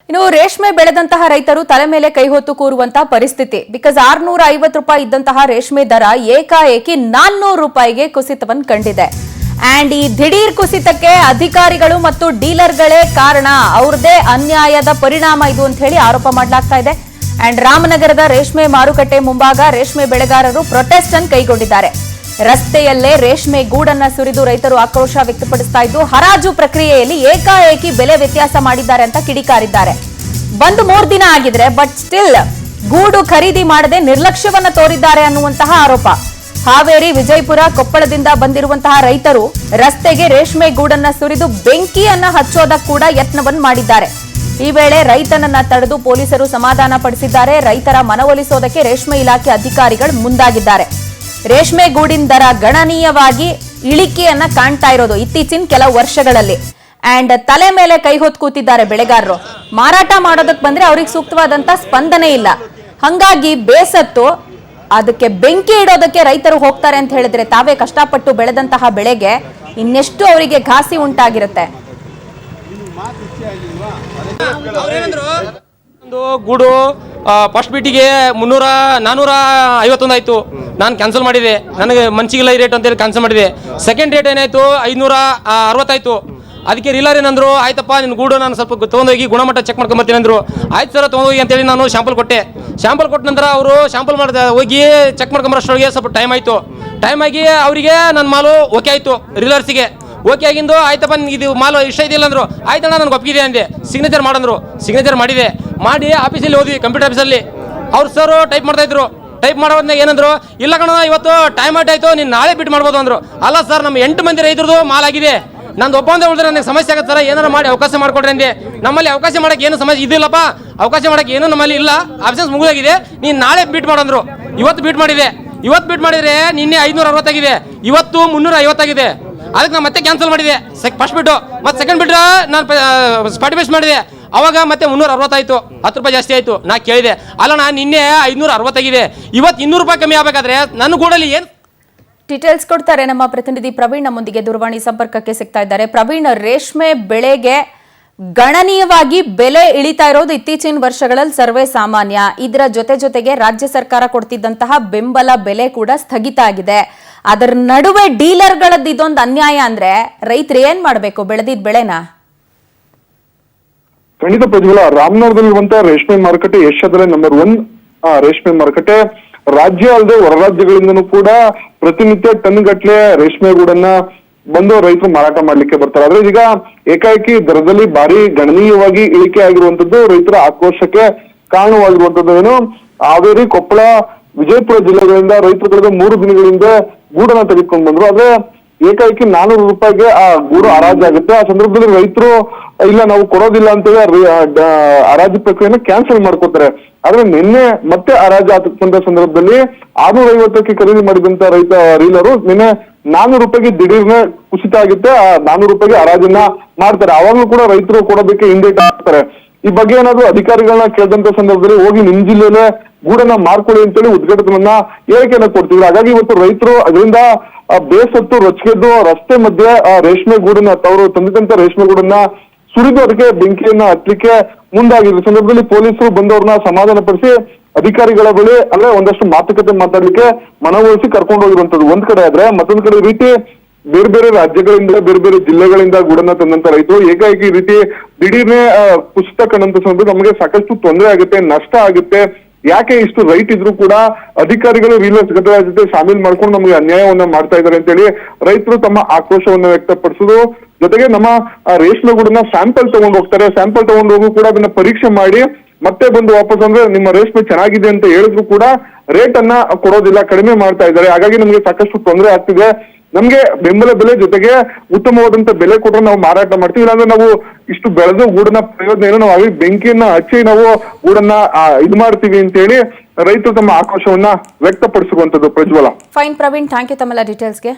ಇನ್ನು ರೇಷ್ಮೆ ಬೆಳೆದಂತಹ ರೈತರು ತಲೆ ಮೇಲೆ ಕೈ ಹೊತ್ತು ಕೂರುವಂತಹ ಪರಿಸ್ಥಿತಿ. ಬಿಕಾಸ್ 650 ರೂಪಾಯಿ ಇದ್ದಂತಹ ರೇಷ್ಮೆ ದರ ಏಕಾಏಕಿ 400 ರೂಪಾಯಿಗೆ ಕುಸಿತವನ್ನು ಕಂಡಿದೆ. ಅಂಡ್ ಈ ದಿಢೀರ್ ಕುಸಿತಕ್ಕೆ ಅಧಿಕಾರಿಗಳು ಮತ್ತು ಡೀಲರ್ಗಳೇ ಕಾರಣ, ಅವ್ರದೇ ಅನ್ಯಾಯದ ಪರಿಣಾಮ ಇದು ಅಂತ ಹೇಳಿ ಆರೋಪ ಮಾಡಲಾಗ್ತಾ ಇದೆ. ಅಂಡ್ ರಾಮನಗರದ ರೇಷ್ಮೆ ಮಾರುಕಟ್ಟೆ ಮುಂಭಾಗ ರೇಷ್ಮೆ ಬೆಳೆಗಾರರು ಪ್ರೊಟೆಸ್ಟ್ ಅನ್ನು ಕೈಗೊಂಡಿದ್ದಾರೆ. ರಸ್ತೆಯಲ್ಲೇ ರೇಷ್ಮೆ ಗೂಡನ್ನ ಸುರಿದು ರೈತರು ಆಕ್ರೋಶ ವ್ಯಕ್ತಪಡಿಸ್ತಾ ಇದ್ದು, ಹರಾಜು ಪ್ರಕ್ರಿಯೆಯಲ್ಲಿ ಏಕಾಏಕಿ ಬೆಲೆ ವ್ಯತ್ಯಾಸ ಮಾಡಿದ್ದಾರೆ ಅಂತ ಕಿಡಿಕಾರಿದ್ದಾರೆ. ಬಂದು 3 ದಿನ ಆಗಿದ್ರೆ ಬಟ್ ಸ್ಟಿಲ್ ಗೂಡು ಖರೀದಿ ಮಾಡದೆ ನಿರ್ಲಕ್ಷ್ಯವನ್ನ ತೋರಿದ್ದಾರೆ ಅನ್ನುವಂತಹ ಆರೋಪ. ಹಾವೇರಿ, ವಿಜಯಪುರ, ಕೊಪ್ಪಳದಿಂದ ಬಂದಿರುವಂತಹ ರೈತರು ರಸ್ತೆಗೆ ರೇಷ್ಮೆ ಗೂಡನ್ನ ಸುರಿದು ಬೆಂಕಿಯನ್ನ ಹಚ್ಚೋದಕ್ಕೆ ಕೂಡ ಯತ್ನವನ್ನು ಮಾಡಿದ್ದಾರೆ. ಈ ವೇಳೆ ರೈತನನ್ನ ತಡೆದು ಪೊಲೀಸರು ಸಮಾಧಾನ ಪಡಿಸಿದ್ದಾರೆ. ರೈತರ ಮನವೊಲಿಸೋದಕ್ಕೆ ರೇಷ್ಮೆ ಇಲಾಖೆ ಅಧಿಕಾರಿಗಳು ಮುಂದಾಗಿದ್ದಾರೆ. ರೇಷ್ಮೆ ಗೂಡಿನ ದರ ಗಣನೀಯವಾಗಿ ಇಳಿಕೆಯನ್ನ ಕಾಣ್ತಾ ಇರೋದು ಇತ್ತೀಚಿನ ಕೆಲವು ವರ್ಷಗಳಲ್ಲಿ. ಅಂಡ್ ತಲೆ ಮೇಲೆ ಕೈ ಹೊತ್ತು ಕೂತಿದ್ದಾರೆ ಬೆಳೆಗಾರರು. ಮಾರಾಟ ಮಾಡೋದಕ್ಕೆ ಬಂದ್ರೆ ಅವ್ರಿಗೆ ಸೂಕ್ತವಾದಂತ ಸ್ಪಂದನೆ ಇಲ್ಲ. ಹಂಗಾಗಿ ಬೇಸತ್ತು ಅದಕ್ಕೆ ಬೆಂಕಿ ಇಡೋದಕ್ಕೆ ರೈತರು ಹೋಗ್ತಾರೆ ಅಂತ ಹೇಳಿದ್ರೆ ತಾವೇ ಕಷ್ಟಪಟ್ಟು ಬೆಳೆದಂತಹ ಬೆಳೆಗೆ ಇನ್ನೆಷ್ಟು ಅವರಿಗೆ ಘಾಸಿ ಉಂಟಾಗಿರುತ್ತೆ. ಗೂಡು ಫಸ್ಟ್ ಬೀಟಿಗೆ 451 ಆಯ್ತು. ನಾನು ಕ್ಯಾನ್ಸಲ್ ಮಾಡಿದೆ, ನನಗೆ ಮನ್ಸಿಗಿಲ್ಲ ಈ ರೇಟ್ ಅಂತೇಳಿ ಕ್ಯಾನ್ಸಲ್ ಮಾಡಿದೆ. ಸೆಕೆಂಡ್ ರೇಟ್ ಏನಾಯ್ತು 560 ಆಯ್ತು. ಅದಕ್ಕೆ ರೀಲರ್ ಏನಂದ್ರು, ಆಯ್ತಪ್ಪ ನಿನ್ನ ಗೂಡು ನಾನು ಸ್ವಲ್ಪ ತೊಗೊಂಡೋಗಿ ಗುಣಮಟ್ಟ ಚೆಕ್ ಮಾಡ್ಕೊಂಬರ್ತೀನಿ ಅಂದರು. ಆಯ್ತು ಸರ್ ತೊಗೊಂಡೋಗಿ ಅಂತೇಳಿ ನಾನು ಶಾಂಪಲ್ ಕೊಟ್ಟೆ. ಶಾಂಪಲ್ ಕೊಟ್ಟ ನಂತರ ಅವರು ಶಾಂಪಲ್ ಮಾಡಿದ ಹೋಗಿ ಚೆಕ್ ಮಾಡ್ಕೊಂಬರೋಷ್ಟೊಳಗೆ ಸ್ವಲ್ಪ ಟೈಮ್ ಆಯಿತು. ಟೈಮ್ ಆಗಿ ಅವರಿಗೆ ನನ್ನ ಮಾಲು ಓಕೆ ಆಯಿತು. ರೀಲರ್ಸಿಗೆ ಓಕೆ ಆಗಿಂದು, ಆಯ್ತಪ್ಪ ಇದು ಮಾಲು ಇಷ್ಟ ಇದೆಯಲ್ಲ ಅಂದರು. ಆಯ್ತಣ್ಣ ನನಗೆ ಒಪ್ಪಿದೆ ಅಂದೆ. ಸಿಗ್ನೇಚರ್ ಮಾಡಂದ್ರು, ಸಿಗ್ನೇಚರ್ ಮಾಡಿದೆ. ಮಾಡಿ ಆಫೀಸಲ್ಲಿ ಹೋದ್ವಿ, ಕಂಪ್ಯೂಟರ್ ಆಫೀಸಲ್ಲಿ. ಅವ್ರು ಸರ್ ಟೈಪ್ ಮಾಡ್ತಾಯಿದ್ರು. ಟೈಪ್ ಮಾಡೋದ್ನಾಗ ಏನಂದ್ರು, ಇಲ್ಲ ಕಣ ಇವತ್ತು ಟೈಮ್ ಆಯ್ತು, ನೀನು ನಾಳೆ ಬಿಟ್ಟು ಮಾಡ್ಬೋದು ಅಂದರು. ಅಲ್ಲ ಸರ್, ನಮ್ಮ 8 ಮಂದಿ ರೈತರದು ಮಾಲ್ ಆಗಿದೆ, ನಂದು ಒಬ್ಬಂದೇ ಉಳಿದ್ರೆ ನನಗೆ ಸಮಸ್ಯೆ ಆಗುತ್ತೆ ಸರ್, ಏನಾರು ಮಾಡಿ ಅವಕಾಶ ಮಾಡಿಕೊಡ್ರಿ ಅಂದೆ. ನಮ್ಮಲ್ಲಿ ಅವಕಾಶ ಮಾಡೋಕ್ಕೆ ಏನು ಸಮಸ್ಯೆ ಇದಿಲ್ಲಪ್ಪ, ಅವಕಾಶ ಮಾಡೋಕ್ಕೆ ಏನು ನಮ್ಮಲ್ಲಿ ಇಲ್ಲ, ಆಬ್ಸೆನ್ಸ್ ಮುಗಿದಾಗಿದೆ, ನೀನು ನಾಳೆ ಬೀಟ್ ಮಾಡಂದ್ರು. ಇವತ್ತು ಬೀಟ್ ಮಾಡಿದೆ. ಇವತ್ತು ಬೀಟ್ ಮಾಡಿದರೆ ನಿನ್ನೆ 560 ಆಗಿದೆ, ಇವತ್ತು 350 ಆಗಿದೆ. ಅದಕ್ಕೆ ನಾನು ಮತ್ತೆ ಕ್ಯಾನ್ಸಲ್ ಮಾಡಿದೆ ಫಸ್ಟ್ ಬಿಟ್ಟು. ಮತ್ತೆ ಸೆಕೆಂಡ್ ಬಿಟ್ಟು ನಾನು ಪಾರ್ಟಿಸಿಪೇಟ್ ಮಾಡಿದೆ. ಅವಾಗ ಮತ್ತೆ 360 ಆಯಿತು, 10 ರೂಪಾಯಿ ಜಾಸ್ತಿ ಆಯಿತು. ನಾ ಕೇಳಿದೆ, ಅಲ್ಲ ನಾನು ನಿನ್ನೆ 560 ಆಗಿದೆ, ಇವತ್ತು 200 ರೂಪಾಯಿ ಕಮ್ಮಿ ಆಗಬೇಕಾದ್ರೆ ನನ್ನ ಗೂಡಲ್ಲಿ ಏನು ಡೀಟೇಲ್ಸ್ ಕೊಡ್ತಾರೆ ನಮ್ಮ ಪ್ರತಿನಿಧಿ ಪ್ರವೀಣ್. ನಮ್ಮೊಂದಿಗೆ ದೂರವಾಣಿ ಸಂಪರ್ಕಕ್ಕೆ ಸಿಗ್ತಾ ಇದ್ದಾರೆ. ಪ್ರವೀಣ್, ರೇಷ್ಮೆ ಬೆಳೆಗೆ ಗಣನೀಯವಾಗಿ ಬೆಲೆ ಇಳಿತಾ ಇರೋದು ಇತ್ತೀಚಿನ ವರ್ಷಗಳಲ್ಲಿ ಸರ್ವೇ ಸಾಮಾನ್ಯ. ಇದರ ಜೊತೆಗೆ ರಾಜ್ಯ ಸರ್ಕಾರ ಕೊಡ್ತಿದ್ದಂತಹ ಬೆಂಬಲ ಬೆಲೆ ಕೂಡ ಸ್ಥಗಿತ ಆಗಿದೆ. ಅದರ ನಡುವೆ ಡೀಲರ್ಗಳದ್ದು ಇದೊಂದು ಅನ್ಯಾಯ ಅಂದ್ರೆ ರೈತರು ಏನ್ ಮಾಡಬೇಕು ಬೆಳೆದಿದ್ದ ಬೆಳೆನ? ಖಂಡಿತ ಪ್ರಜ್ವಲ, ರಾಮನಗರದಲ್ಲಿರುವಂತಹ ರೇಷ್ಮೆ ಮಾರುಕಟ್ಟೆ ಏಷ್ಯಾದಲ್ಲೇ ನಂಬರ್ 1 ರೇಷ್ಮೆ ಮಾರುಕಟ್ಟೆ. ರಾಜ್ಯ ಅಲ್ಲದೆ ಹೊರ ರಾಜ್ಯಗಳಿಂದನೂ ಕೂಡ ಪ್ರತಿನಿತ್ಯ ಟನ್ ಗಟ್ಲೆ ರೇಷ್ಮೆ ಗೂಡನ್ನ ಬಂದು ರೈತರು ಮಾರಾಟ ಮಾಡ್ಲಿಕ್ಕೆ ಬರ್ತಾರೆ. ಆದ್ರೆ ಈಗ ಏಕಾಏಕಿ ದರದಲ್ಲಿ ಭಾರಿ ಗಣನೀಯವಾಗಿ ಇಳಿಕೆ ಆಗಿರುವಂತದ್ದು ರೈತರ ಆಕ್ರೋಶಕ್ಕೆ ಕಾರಣವಾಗಿರುವಂತದ್ದು. ಏನು, ಹಾವೇರಿ, ಕೊಪ್ಪಳ, ವಿಜಯಪುರ ಜಿಲ್ಲೆಗಳಿಂದ ರೈತರು ಕಳೆದ 3 ದಿನಗಳಿಂದ ಗೂಡನ್ನ ತೆಗೆದುಕೊಂಡು ಬಂದ್ರು. ಆದ್ರೆ ಏಕಾಏಕಿ 400 ರೂಪಾಯಿಗೆ ಆ ಗೂಡು ಹರಾಜಾಗುತ್ತೆ. ಆ ಸಂದರ್ಭದಲ್ಲಿ ರೈತರು ಇಲ್ಲ ನಾವು ಕೊಡೋದಿಲ್ಲ ಅಂತೇಳಿ ಹರಾಜು ಪ್ರಕ್ರಿಯೆನ ಕ್ಯಾನ್ಸಲ್ ಮಾಡ್ಕೋತಾರೆ. ಆದ್ರೆ ನಿನ್ನೆ ಮತ್ತೆ ಹರಾಜು ಆಗ್ತಕ್ಕಂಥ ಸಂದರ್ಭದಲ್ಲಿ 650ಕ್ಕೆ ಖರೀದಿ ಮಾಡಿದಂತ ರೈತ ರೀಲರು ನಿನ್ನೆ 400 ರೂಪಾಯಿಗೆ ದಿಢೀರ್ನ ಕುಸಿತ ಆಗುತ್ತೆ. ಆ 400 ರೂಪಾಯಿಗೆ ಹರಾಜನ್ನ ಮಾಡ್ತಾರೆ. ಅವಾಗ್ಲೂ ಕೂಡ ರೈತರು ಕೊಡೋದಕ್ಕೆ ಹಿಂದೇಟ್ ಹಾಕ್ತಾರೆ. ಈ ಬಗ್ಗೆ ಏನಾದ್ರು ಅಧಿಕಾರಿಗಳನ್ನ ಕೇಳಿದಂತ ಸಂದರ್ಭದಲ್ಲಿ ಹೋಗಿ ನಿಮ್ ಜಿಲ್ಲೆಯಲ್ಲೇ ಗೂಡನ್ನ ಮಾರ್ಕೊಳ್ಳಿ ಅಂತೇಳಿ ಉದ್ಘಾಟನೆಯನ್ನ ಹೇಳಿಕೆಯನ್ನ ಕೊಡ್ತಿದ್ರು. ಹಾಗಾಗಿ ಇವತ್ತು ರೈತರು ಅದರಿಂದ ಬೇಸತ್ತು ರೊಚ್ಚಿಗೆದ್ದು ರಸ್ತೆ ಮಧ್ಯೆ ರೇಷ್ಮೆ ಗೂಡನ್ನ ತಾವು ತಂದಿದ್ದಂತ ರೇಷ್ಮೆ ಗೂಡನ್ನ ಸುರಿದು ಅದಕ್ಕೆ ಬೆಂಕಿಯನ್ನ ಹಚ್ಚಲಿಕ್ಕೆ ಮುಂದಾಗಿದ್ರು. ಸಂದರ್ಭದಲ್ಲಿ ಪೊಲೀಸರು ಬಂದವ್ರನ್ನ ಸಮಾಧಾನ ಪಡಿಸಿ ಅಧಿಕಾರಿಗಳ ಬಳಿ ಅಂದ್ರೆ ಒಂದಷ್ಟು ಮಾತುಕತೆ ಮಾತಾಡ್ಲಿಕ್ಕೆ ಮನವೊಲಿಸಿ ಕರ್ಕೊಂಡು ಹೋಗಿರುವಂತದ್ದು ಒಂದ್ ಕಡೆ ಆದ್ರೆ, ಮತ್ತೊಂದ್ ಕಡೆ ಈ ರೀತಿ ಬೇರೆ ಬೇರೆ ರಾಜ್ಯಗಳಿಂದ ಬೇರೆ ಬೇರೆ ಜಿಲ್ಲೆಗಳಿಂದ ಗೂಡನ್ನ ತಂದಂತ ರೈತರು ಏಕಾಏಕಿ ಈ ರೀತಿ ದಿಢೀರ್ನೆ ಕುಸಿತ ಕಂಡಂತ ಸಂದರ್ಭ ನಮಗೆ ಸಾಕಷ್ಟು ತೊಂದರೆ ಆಗುತ್ತೆ, ನಷ್ಟ ಆಗುತ್ತೆ. ಯಾಕೆ ಇಷ್ಟು ರೈಟ್ ಇದ್ರು ಕೂಡ ಅಧಿಕಾರಿಗಳು ರೀಲರ್ಸ್ ಜೊತೆ ಶಾಮೀಲ್ ಮಾಡ್ಕೊಂಡು ನಮಗೆ ಅನ್ಯಾಯವನ್ನ ಮಾಡ್ತಾ ಇದ್ದಾರೆ ಅಂತೇಳಿ ರೈತರು ತಮ್ಮ ಆಕ್ರೋಶವನ್ನ ವ್ಯಕ್ತಪಡಿಸೋದು. ಜೊತೆಗೆ ನಮ್ಮ ರೇಷ್ಮೆ ಗೂಡನ್ನ ಸ್ಯಾಂಪಲ್ ತಗೊಂಡು ಹೋಗ್ತಾರೆ. ಸ್ಯಾಂಪಲ್ ತಗೊಂಡು ಹೋಗು ಕೂಡ ಅದನ್ನ ಪರೀಕ್ಷೆ ಮಾಡಿ ಮತ್ತೆ ಬಂದು ವಾಪಸ್ ಅಂದ್ರೆ ನಿಮ್ಮ ರೇಷ್ಮೆ ಚೆನ್ನಾಗಿದೆ ಅಂತ ಹೇಳಿದ್ರು ಕೂಡ ರೇಟ್ ಅನ್ನ ಕೊಡೋದಿಲ್ಲ, ಕಡಿಮೆ ಮಾಡ್ತಾ ಇದ್ದಾರೆ. ಹಾಗಾಗಿ ನಮಗೆ ಸಾಕಷ್ಟು ತೊಂದರೆ ಆಗ್ತಿದೆ. ನಮ್ಗೆ ಬೆಂಬಲ ಬೆಲೆ ಜೊತೆಗೆ ಉತ್ತಮವಾದಂತ ಬೆಲೆ ಕೊಟ್ಟರೆ ನಾವು ಮಾರಾಟ ಮಾಡ್ತೀವಿ. ಇಲ್ಲಾಂದ್ರೆ ನಾವು ಇಷ್ಟು ಬೆಳೆದು ಗೂಡನ್ನ ಪ್ರಯೋಜನ ಏನೋ ನಾವು ಅಲ್ಲಿ ಬೆಂಕಿಯನ್ನ ಹಚ್ಚಿ ನಾವು ಗೂಡನ್ನ ಇದು ಮಾಡ್ತೀವಿ ಅಂತ ಹೇಳಿ ರೈತರು ತಮ್ಮ ಆಕ್ರೋಶವನ್ನ ವ್ಯಕ್ತಪಡಿಸುವಂತದ್ದು. ಪ್ರಜ್ವಲ. ಫೈನ್ ಪ್ರವೀಣ್, ಥ್ಯಾಂಕ್ ಯು ತಮ್ಮೆಲ್ಲ ಡೀಟೇಲ್ಸ್ಗೆ.